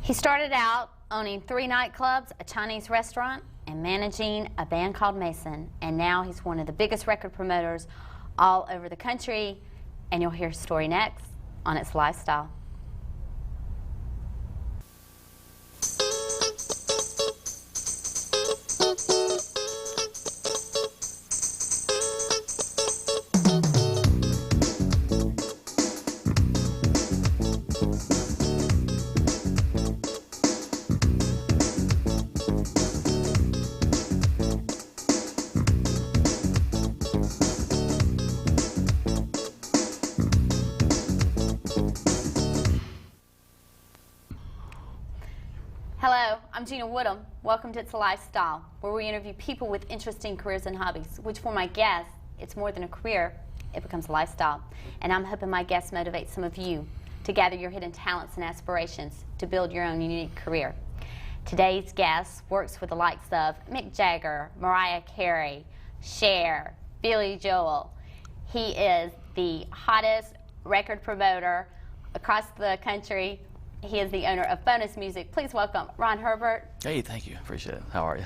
He started out owning 3 nightclubs, a Chinese restaurant, and managing a band called Mason. And now he's one of the biggest record promoters all over the country. And you'll hear his story next on It's Lifestyle. Hello, I'm Gina Woodham. Welcome to It's Lifestyle, where we interview people with interesting careers and hobbies, which for my guests, it's more than a career, it becomes a lifestyle. And I'm hoping my guests motivate some of you to gather your hidden talents and aspirations to build your own unique career. Today's guest works with the likes of Mick Jagger, Mariah Carey, Cher, Billy Joel. He is the hottest record promoter across the country. He is the owner of Bonus Music. Please welcome Ron Herbert. Hey, thank you. Appreciate it. How are you?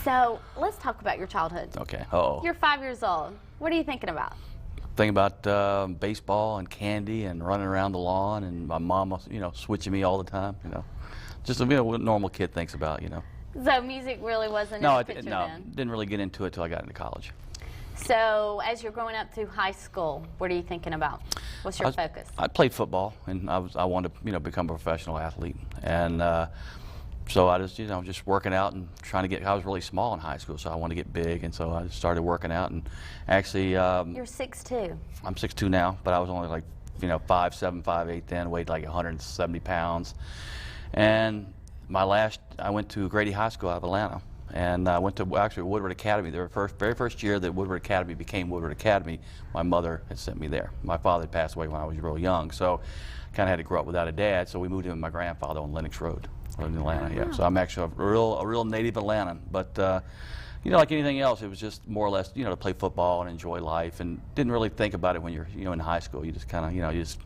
So let's talk about your childhood. Okay. Uh-oh. You're 5 years old. What are you thinking about? Thinking about baseball and candy and running around the lawn and my mom, switching me all the time. Just what a normal kid thinks about. So music really wasn't in the picture then? Didn't really get into it till I got into college. So as you're growing up through high school, what are you thinking about? What's your focus? I played football, and I wanted to become a professional athlete, and so I just working out and trying to get. I was really small in high school, so I wanted to get big, and so I started working out. And actually, you're 6'2". I'm 6'2" now, but I was only like 5'7", 5'8" then, weighed like 170 pounds, and I went to Grady High School out of Atlanta. And I went to actually Woodward Academy. The very first year that Woodward Academy became Woodward Academy, my mother had sent me there. My father had passed away when I was real young, so I kind of had to grow up without a dad. So we moved in with my grandfather on Lenox Road in Atlanta. Yeah. So I'm actually a real native Atlantan. But like anything else, it was just more or less to play football and enjoy life, and didn't really think about it when you're in high school. You just kind of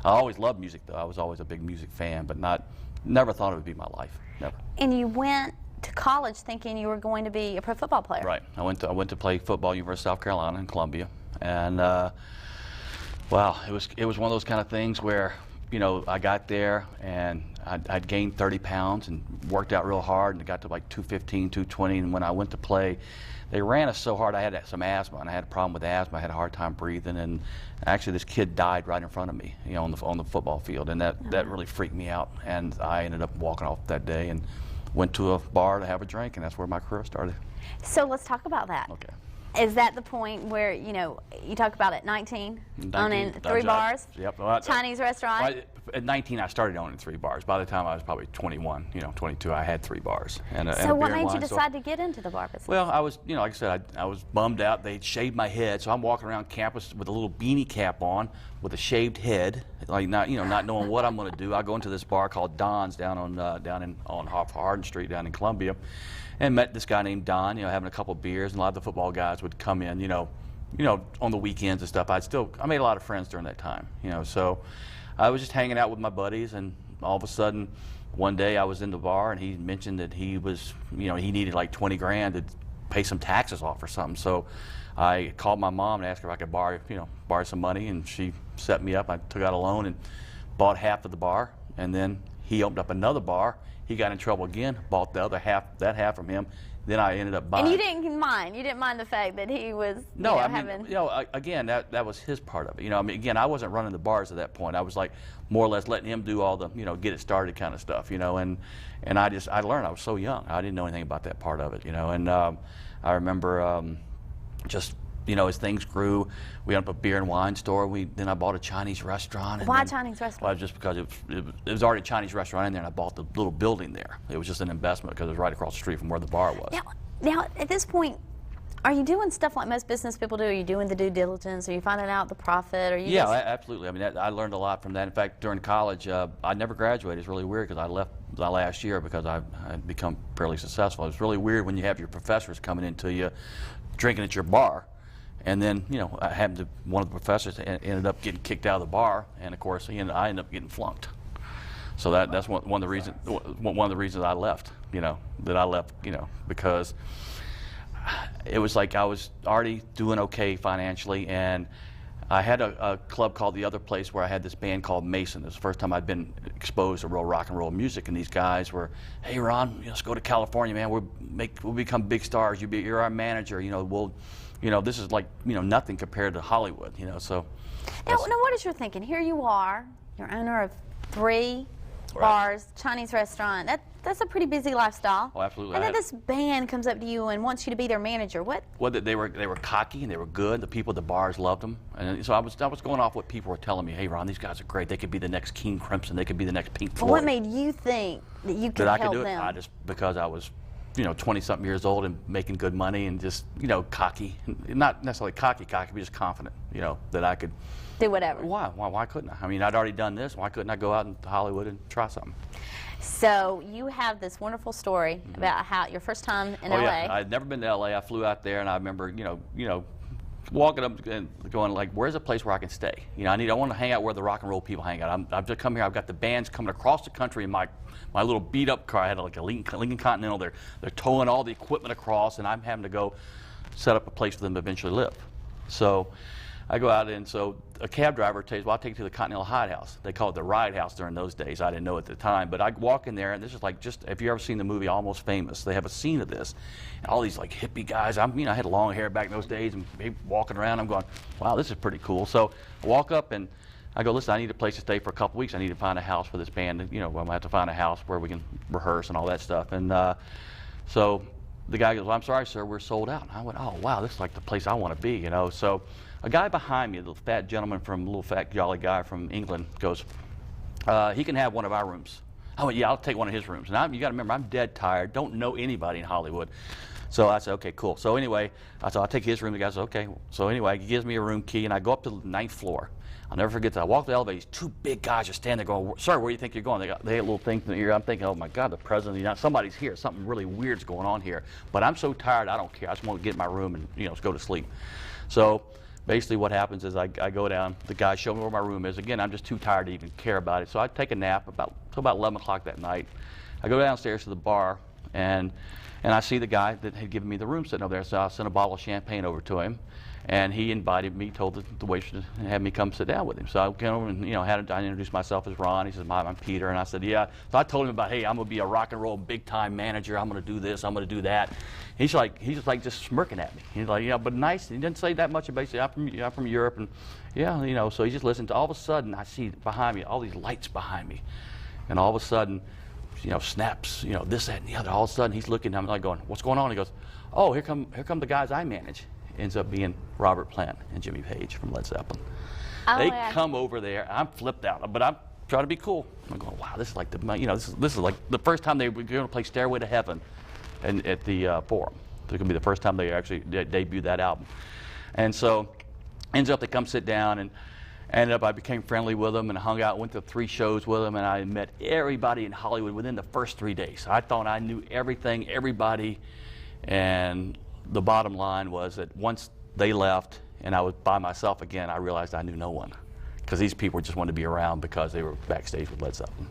I always loved music though. I was always a big music fan, but never thought it would be my life. Never. And you went to college thinking you were going to be a pro football player. Right. I went to play football at University of South Carolina in Columbia, and wow, it was one of those kind of things where I got there and I'd gained 30 pounds and worked out real hard, and it got to like 215, 220, and when I went to play, they ran us so hard I had some asthma, and I had a problem with asthma. I had a hard time breathing, and actually this kid died right in front of me, on the football field, and that really freaked me out, and I ended up walking off that day and went to a bar to have a drink, and that's where my career started. So let's talk about that. Okay. Is that the point where, you talk about at 19 owning 3 bars? Yep. Chinese restaurant? At 19, I started owning 3 bars. By the time I was probably 21, 22, I had 3 bars. So what made you decide to get into the bar business? Well, I was, like I said, I was bummed out. They'd shaved my head, so I'm walking around campus with a little beanie cap on, with a shaved head, like not knowing what I'm going to do. I go into this bar called Don's down on Hardin Street down in Columbia, and met this guy named Don. Having a couple of beers, and a lot of the football guys would come in, on the weekends and stuff. I made a lot of friends during that time, So I was just hanging out with my buddies, and all of a sudden, one day I was in the bar, and he mentioned that he was, he needed like 20 grand to pay some taxes off or something. So I called my mom and asked her if I could borrow some money, and she set me up. I took out a loan and bought half of the bar, and then he opened up another bar. He got in trouble again, bought the other half, that half from him. Then I ended up buying. And you didn't mind the fact that he was again, that was his part of it. Again, I wasn't running the bars at that point. I was like more or less letting him do all the, get it started kind of stuff, and I learned. I was so young. I didn't know anything about that part of it, and I remember just as things grew, we opened up a beer and wine store. Then I bought a Chinese restaurant. Why Chinese restaurant? Well, just because it was already a Chinese restaurant in there, and I bought the little building there. It was just an investment because it was right across the street from where the bar was. Now at this point, are you doing stuff like most business people do? Are you doing the due diligence? Are you finding out the profit? Absolutely. I learned a lot from that. In fact, during college, I never graduated. It's really weird because I left the last year because I'd become fairly successful. It's really weird when you have your professors coming into you, drinking at your bar. And then, one of the professors ended up getting kicked out of the bar, and of course, I ended up getting flunked. So that's one of the reasons I left. Because it was like I was already doing okay financially, and I had a club called The Other Place where I had this band called Mason. It was the first time I'd been exposed to real rock and roll music, and these guys were, hey Ron, let's go to California, man. We'll become big stars. You're our manager. This is like nothing compared to Hollywood. So. Now, what is your thinking? Here you are, you're owner of 3 bars, Chinese restaurant. That's a pretty busy lifestyle. Oh, absolutely. And then this band comes up to you and wants you to be their manager. What? Well, they were cocky and they were good. The people at the bars loved them, and so I was going off what people were telling me. Hey, Ron, these guys are great. They could be the next King Crimson. They could be the next Pink Floyd. What made you think that you could help do them? Because I was, 20-something years old and making good money and just, cocky. Not necessarily cocky, but just confident, that I could do whatever. Why couldn't I? I mean, I'd already done this. Why couldn't I go out into Hollywood and try something? So you have this wonderful story about how your first time in LA. Yeah, I'd never been to LA. I flew out there, and I remember, walking up and going like, "Where's a place where I can stay? I want to hang out where the rock and roll people hang out. I've just come here. I've got the bands coming across the country in my little beat up car. I had like a Lincoln Continental. They're towing all the equipment across, and I'm having to go set up a place for them to eventually live. So I go out, and so a cab driver tells me, well, I'll take you to the Continental Hidehouse. They called it the Ride House during those days. I didn't know at the time, but I walk in there, and this is like if you ever seen the movie Almost Famous, they have a scene of this. And all these like hippie guys, I had long hair back in those days, and they walking around, I'm going, wow, this is pretty cool. So I walk up, and I go, listen, I need a place to stay for a couple weeks. I need to find a house for this band. I'm going to have to find a house where we can rehearse and all that stuff. And so the guy goes, well, I'm sorry, sir, we're sold out. And I went, oh, wow, this is like the place I want to be, So a guy behind me, the fat gentleman little fat jolly guy from England, goes, he can have one of our rooms. I went, yeah, I'll take one of his rooms. And you got to remember, I'm dead tired, don't know anybody in Hollywood. So I said, okay, cool. So anyway, I said, I'll take his room. The guy said, okay. So anyway, he gives me a room key, and I go up to the 9th floor. I'll never forget that. I walk the elevator, these 2 big guys are standing there going, sir, where do you think you're going? They had a little thing in the ear. I'm thinking, oh my God, the president of the United States, somebody's here. Something really weird's going on here. But I'm so tired, I don't care. I just want to get in my room and go to sleep. So basically what happens is I go down, the guy showed me where my room is. Again, I'm just too tired to even care about it. So I take a nap till about 11 o'clock that night. I go downstairs to the bar, and I see the guy that had given me the room sitting over there. So I sent a bottle of champagne over to him, and he invited me, told the waitress to have me come sit down with him. So I came over and I introduced myself as Ron. He says, I'm Peter, and I said, yeah. So I told him about, hey, I'm gonna be a rock and roll big time manager. I'm gonna do this. I'm gonna do that. He's just smirking at me. He's like, yeah, but nice. He didn't say that much. Basically, I'm from Europe, and yeah, So he just listened to. All of a sudden, I see behind me all these lights behind me, and all of a sudden, snaps, this, that, and the other. All of a sudden, he's looking at me like going, what's going on? He goes, oh, here come the guys I manage. Ends up being Robert Plant and Jimmy Page from Led Zeppelin. Oh, they yeah. come over there. I'm flipped out, but I'm trying to be cool. I'm going, wow, this is like this is like the first time they were going to play Stairway to Heaven, and at the Forum. It's going to be the first time they actually debuted that album. And so, ends up they come sit down, and I became friendly with them and hung out, went to 3 shows with them, and I met everybody in Hollywood within the first 3 days. I thought I knew everything, everybody, and the bottom line was that once they left and I was by myself again, I realized I knew no one, because these people just wanted to be around because they were backstage with Led Zeppelin.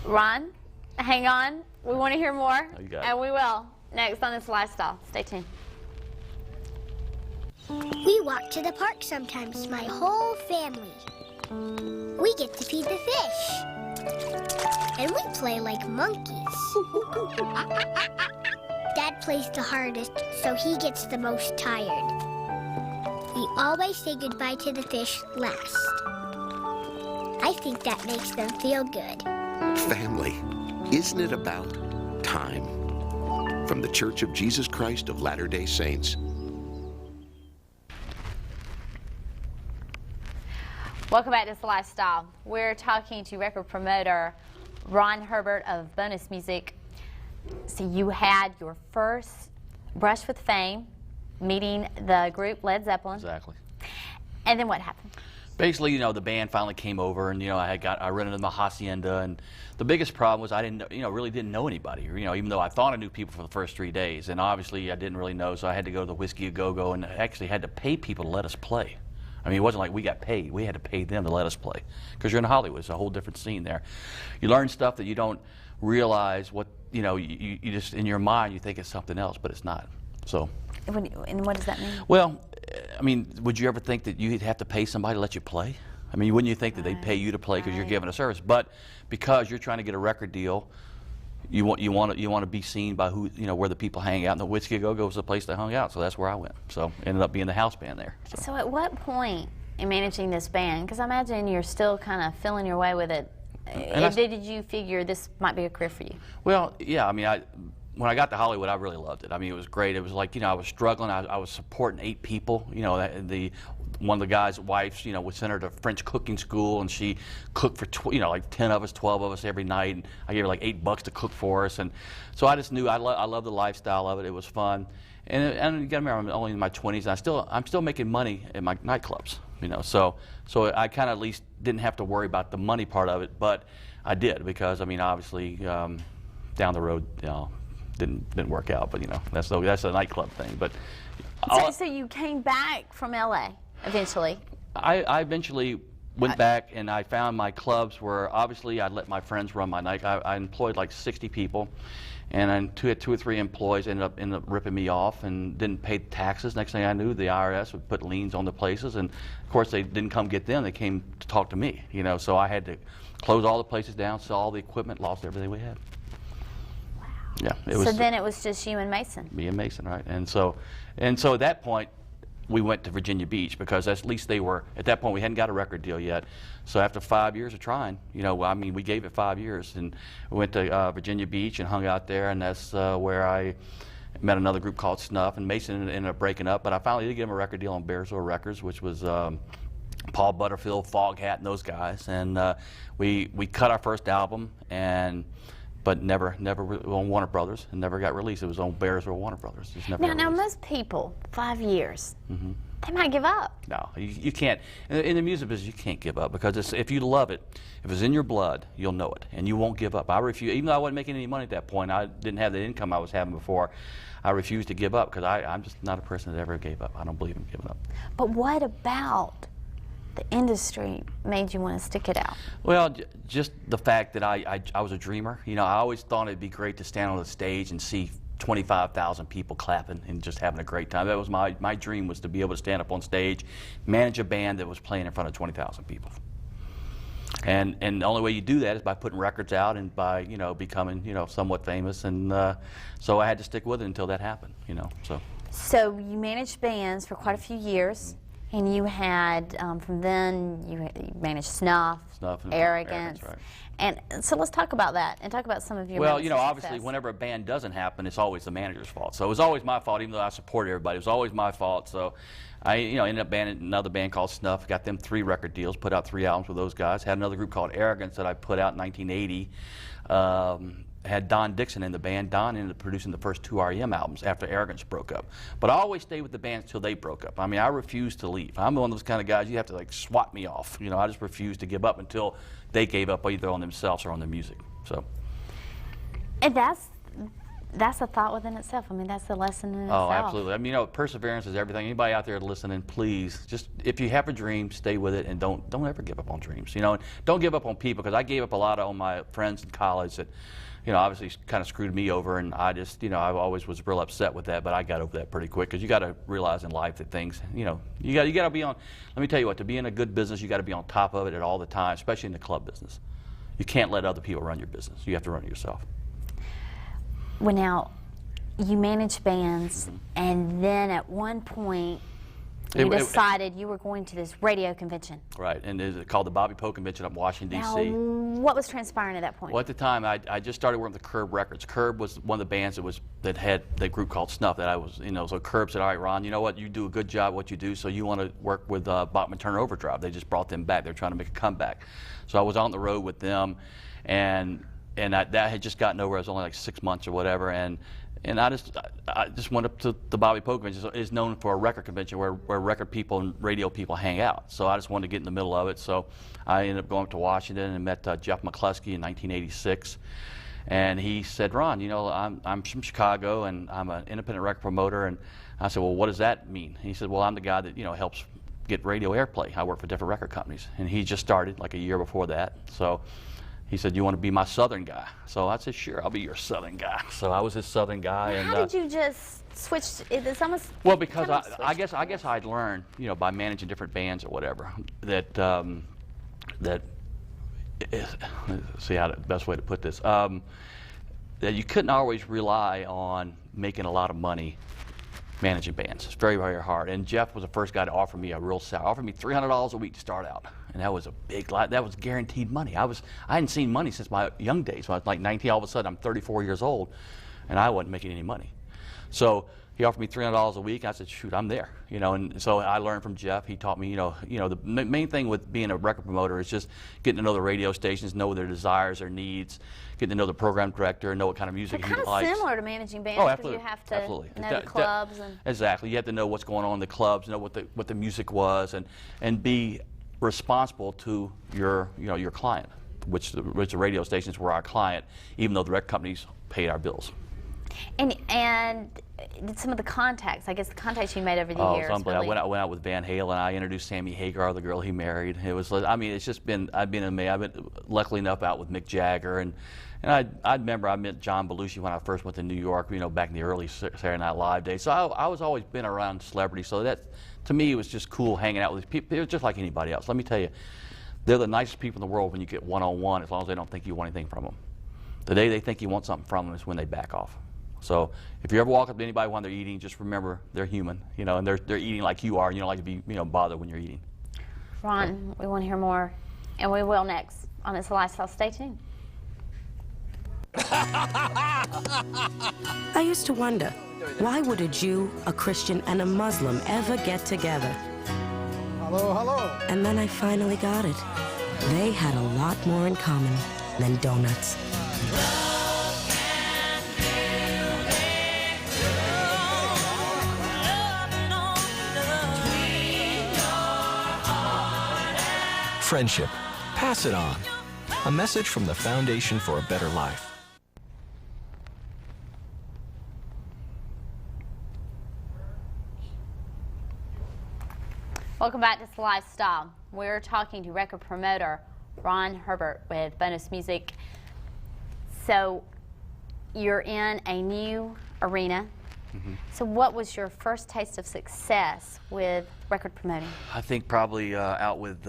Ron, hang on. We want to hear more, Oh, you got it. and we will next on This Lifestyle. Stay tuned. We walk to the park sometimes, my whole family. We get to feed the fish. And we play like monkeys. Dad plays the hardest, so he gets the most tired. We always say goodbye to the fish last. I think that makes them feel good. Family, isn't it about time? From the Church of Jesus Christ of Latter-day Saints. Welcome back to This Lifestyle. We're talking to record promoter Ron Herbert of Bonus Music. So you had your first brush with fame, meeting the group Led Zeppelin. Exactly. And then what happened? Basically, the band finally came over, and I rented them a hacienda, and the biggest problem was I really didn't know anybody. Even though I thought I knew people for the first 3 days, and obviously I didn't really know, so I had to go to the Whiskey A Go Go, and actually had to pay people to let us play. I mean, it wasn't like we got paid. We had to pay them to let us play. Because you're in Hollywood. It's a whole different scene there. You learn stuff that you don't realize what, you know, you just, in your mind, you think it's something else, but it's not. So. And what does that mean? Well, I mean, would you ever think that you'd have to pay somebody to let you play? I mean, wouldn't you think that they'd pay you to play because you're giving a service? But because you're trying to get a record deal, you want to be seen by who, you know, where the people hang out. And the Whiskey Go Go was the place they hung out, so that's where I went. So ended up being the house band there. So at what point in managing this band, because I imagine you're still kind of feeling your way with it, did you figure this might be a career for you? Well, yeah, I mean, when I got to Hollywood, I really loved it. I mean, it was great. It was like, you know, I was struggling. I was supporting 8 people. You know, one of the guys' wives, you know, we sent her to French cooking school, and she cooked for, you know, like 10 of us, 12 of us every night. And I gave her like $8 to cook for us. And so I just knew I loved the lifestyle of it. It was fun. And you got to remember, I'm only in my 20s, and I'm still making money at my nightclubs. You know, so I kind of at least didn't have to worry about the money part of it, but I did, because I mean, obviously, down the road, you know, didn't work out, but you know, that's a nightclub thing. But so you came back from LA eventually. I eventually went back, and I found my clubs where obviously I'd let my friends run my night. I employed like 60 people, and I had 2 or 3 employees ended up ripping me off and didn't pay taxes. Next thing I knew, the IRS would put liens on the places, and of course they didn't come get them. They came to talk to me. You know, so I had to close all the places down, sell all the equipment, lost everything we had. Yeah, so then it was just you and Mason. Me and Mason, right? And so at that point, we went to Virginia Beach, because at least they were, at that point we hadn't got a record deal yet. So after 5 years of trying, you know, I mean, we gave it 5 years, and we went to Virginia Beach and hung out there, and that's where I met another group called Snuff, and Mason ended up breaking up, but I finally did get him a record deal on Bearsville Records, which was Paul Butterfield, Foghat, and those guys, and we cut our first album, but never on Warner Brothers, and never got released. It was on Bearsville Warner Brothers. Just never. Now most people, 5 years, Mm-hmm. they might give up. No, you can't. In the music business, you can't give up, because if you love it, if it's in your blood, you'll know it, and you won't give up. I refuse, even though I wasn't making any money at that point, I didn't have the income I was having before, I refused to give up, because I'm just not a person that ever gave up. I don't believe in giving up. But what about the industry made you want to stick it out? Well, just the fact that I was a dreamer. You know, I always thought it'd be great to stand on the stage and see 25,000 people clapping and just having a great time. That was my dream, was to be able to stand up on stage, manage a band that was playing in front of 20,000 people. And the only way you do that is by putting records out and by, you know, becoming, you know, somewhat famous. And so I had to stick with it until that happened, you know. So you managed bands for quite a few years. And you had, from then, you managed Snuff and Arrogance. Right. And so let's talk about that, and talk about some of your Well, you know, obviously, whenever a band doesn't happen, it's always the manager's fault. So it was always my fault, even though I supported everybody. It was always my fault. So I, you know, ended up banding another band called Snuff, got them 3 record deals, put out 3 albums with those guys. Had another group called Arrogance that I put out in 1980. Had Don Dixon in the band. Don ended up producing the first 2 REM albums after Arrogance broke up. But I always stayed with the bands until they broke up. I mean, I refused to leave. I'm one of those kind of guys, you have to like swat me off. You know, I just refused to give up until they gave up either on themselves or on the music. So. And that's a thought within itself. I mean, that's a lesson in itself. Oh, absolutely. I mean, you know, perseverance is everything. Anybody out there listening, please, just if you have a dream, stay with it, and don't ever give up on dreams. You know, and don't give up on people, because I gave up a lot on my friends in college that, you know, obviously kind of screwed me over, and I just, you know, I always was real upset with that, but I got over that pretty quick, because you got to realize in life that things, you know, you got to be on, let me tell you what, to be in a good business, you got to be on top of it at all the time, especially in the club business. You can't let other people run your business. You have to run it yourself. Well, now, you manage bands, and then at one point, you decided you were going to this radio convention. Right, and it's called the Bobby Poe Convention up in Washington, D.C. Now, what was transpiring at that point? Well, at the time, I just started working with Curb Records. Curb was one of the bands that had the group called Snuff that I was, you know, so Curb said, all right, Ron, you know what, you do a good job at what you do, so you want to work with Bachman Turner Overdrive. They just brought them back. They're trying to make a comeback. So I was on the road with them, and that had just gotten over. It was only like 6 months or whatever, and I just went up to the Bobby Poe Convention. So it's known for a record convention where record people and radio people hang out. So I just wanted to get in the middle of it. So I ended up going up to Washington and met Jeff McCluskey in 1986. And he said, Ron, you know, I'm from Chicago, and I'm an independent record promoter. And I said, well, what does that mean? And he said, well, I'm the guy that, you know, helps get radio airplay. I worked for different record companies, and he just started like a year before that. So he said, "You want to be my Southern guy?" So I said, "Sure, I'll be your Southern guy." So I was his Southern guy. How did you just switch? It's almost well, because I guess I'd learned, you know, by managing different bands or whatever, that let's see how the best way to put this, that you couldn't always rely on making a lot of money managing bands. It's very, very hard. And Jeff was the first guy to offer me a real salary. Offered me $300 a week to start out, and that was a big lot. That was guaranteed money. I hadn't seen money since my young days. When I was like 19, all of a sudden I'm 34 years old, and I wasn't making any money. So he offered me $300 a week. I said, "Shoot, I'm there." You know, and so I learned from Jeff. He taught me, you know, the main thing with being a record promoter is just getting to know the radio stations, know their desires, their needs, getting to know the program director, know what kind of music he likes. Kind of similar to managing bands, because you have to know the clubs and exactly. You have to know what's going on in the clubs, know what the music was, and be responsible to your client, which the radio stations were our client, even though the record companies paid our bills. And some of the contacts, I guess the contacts you made over the years. Oh, really... I went out with Van Halen. I introduced Sammy Hagar, the girl he married. It was, I mean, it's just been, I've been luckily enough out with Mick Jagger, and I remember I met John Belushi when I first went to New York, you know, back in the early Saturday Night Live days. So I was always been around celebrities. So that, to me, it was just cool hanging out with these people. It was just like anybody else. Let me tell you, they're the nicest people in the world when you get one-on-one, as long as they don't think you want anything from them. The day they think you want something from them is when they back off. So if you ever walk up to anybody while they're eating, just remember they're human, you know, and they're eating like you are, and you don't like to be, you know, bothered when you're eating. Ron, we want to hear more, and we will next on It's a Lifestyle. Stay tuned. I used to wonder, why would a Jew, a Christian, and a Muslim ever get together? Hello, hello. And then I finally got it. They had a lot more in common than donuts. Friendship. Pass it on. A message from the Foundation for a Better Life. Welcome back to It's a Lifestyle. We're talking to record promoter Ron Herbert with Bonus Music. So you're in a new arena. Mm-hmm. So what was your first taste of success with record promoting? I think probably out with,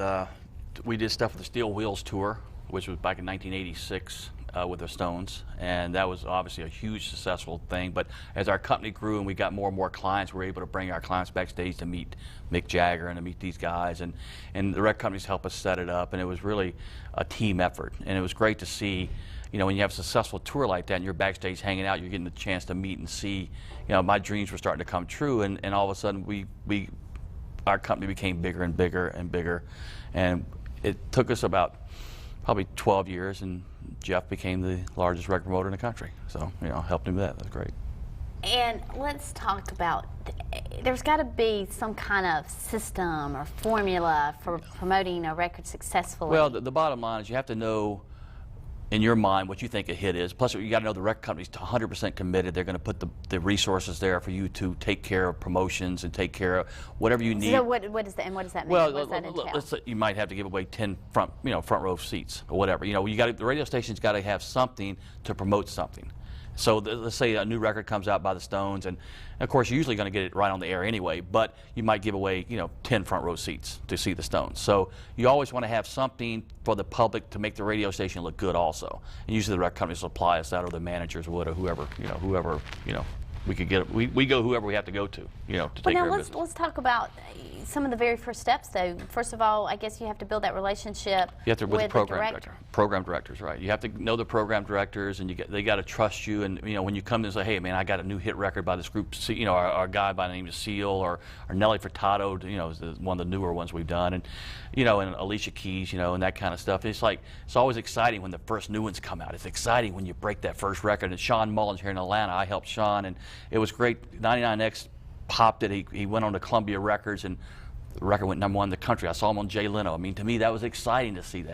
we did stuff with the Steel Wheels Tour, which was back in 1986 with the Stones, and that was obviously a huge successful thing. But as our company grew and we got more and more clients, we were able to bring our clients backstage to meet Mick Jagger and to meet these guys, and the record companies helped us set it up, and it was really a team effort. And it was great to see, you know, when you have a successful tour like that and you're backstage hanging out, you're getting the chance to meet and see, you know, my dreams were starting to come true, and all of a sudden our company became bigger and bigger and bigger, and it took us about probably 12 years, and Jeff became the largest record promoter in the country. So, you know, helped him with that. That's great. And let's talk about, there's got to be some kind of system or formula for promoting a record successfully. Well, the bottom line is you have to know in your mind what you think a hit is. Plus, you got to know the record company's 100% committed. They're going to put the resources there for you to take care of promotions and take care of whatever you need. So what does that mean? Well, what does that entail? You might have to give away 10 front row seats or whatever. You know, the radio station's got to have something to promote something. So let's say a new record comes out by the Stones, and of course you're usually going to get it right on the air anyway, but you might give away, you know, 10 front row seats to see the Stones. So you always want to have something for the public to make the radio station look good also. And usually the record companies supply us that, or the managers would, or whoever we could get. We go whoever we have to go to, you know, to take care of business. Let's talk about some of the very first steps, though. First of all, I guess you have to build that relationship with the program director. Program directors, right? You have to know the program directors, and they got to trust you. And you know, when you come in and say, "Hey, man, I got a new hit record by this group," you know, our guy by the name of Seal, or Nelly Furtado, you know, is one of the newer ones we've done, and you know, and Alicia Keys, you know, and that kind of stuff. It's like, it's always exciting when the first new ones come out. It's exciting when you break that first record. And Sean Mullins here in Atlanta, I helped Sean, and it was great. 99X popped it. He went on to Columbia Records, and the record went #1 in the country. I saw him on Jay Leno. I mean, to me, that was exciting to see that.